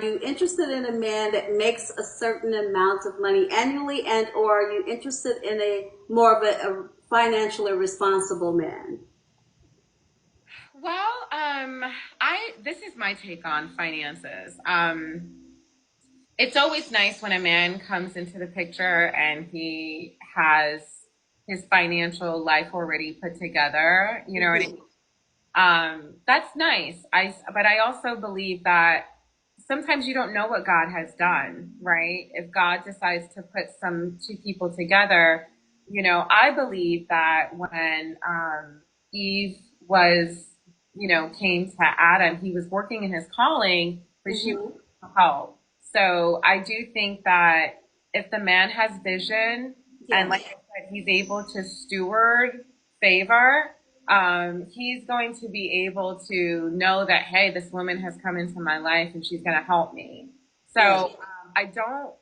you interested in a man that makes a certain amount of money annually, and or are you interested in a more of a financially responsible man? Well, this is my take on finances. It's always nice when a man comes into the picture and he has his financial life already put together. You know what I Mhm. mean? That's nice. But I also believe that sometimes you don't know what God has done, right? If God decides to put some two people together, I believe that when Eve was, came to Adam, he was working in his calling, but she was Mhm. help. So I do think that if the man has vision and, like Yes. I said, he's able to steward favor, he's going to be able to know that, hey, this woman has come into my life and she's going to help me. So Yes. I don't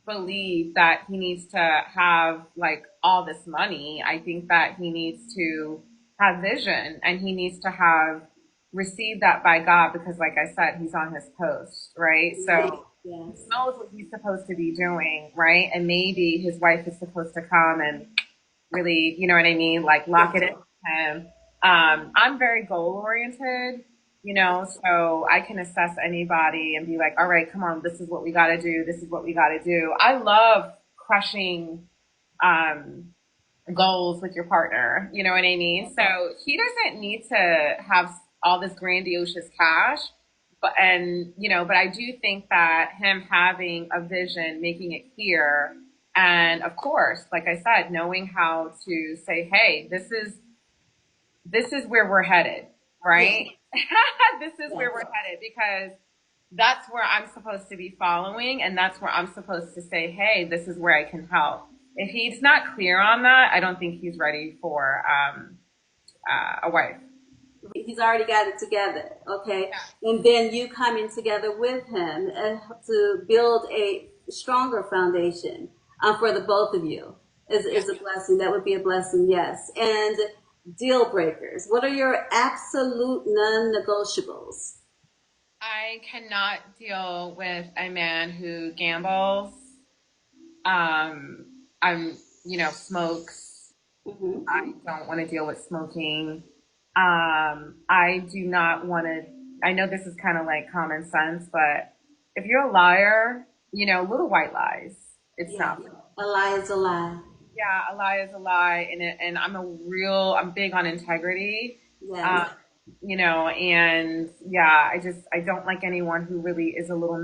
believe that he needs to have like all this money. I think that he needs to have vision and he needs to have received that by God because, like I said, he's on his post, right? So he Yes. knows what he's supposed to be doing, right? And maybe his wife is supposed to come and really, you know what I mean, like lock it in Yes. with him. I'm very goal oriented, so I can assess anybody and be like, all right, come on, this is what we got to do. This is what we got to do. I love crushing um, goals with your partner. You know what I mean? So he doesn't need to have all this grandiose cash, but I do think that him having a vision, making it clear, and of course, like I said, knowing how to say, hey, this is where we're headed, Yes. right? This is where Yes. we're headed because that's where I'm supposed to be following, and that's where I'm supposed to say, hey, this is where I can help. If he's not clear on that, I don't think he's ready for a wife. He's already got it together, okay? Yeah. And then you coming together with him to build a stronger foundation for the both of you Yeah. is a blessing. That would be a blessing, yes. And deal breakers. What are your absolute non-negotiables? I cannot deal with a man who gambles, I'm, smokes. Hmm. I don't want to deal with smoking. I do not want to. I know this is kind of like common sense, but if you're a liar, little white lies, it's Yeah, not for me. a lie is a lie. Yeah, a lie is a lie, and I'm big on integrity. Yes. Um, and yeah, I don't like anyone who really is a little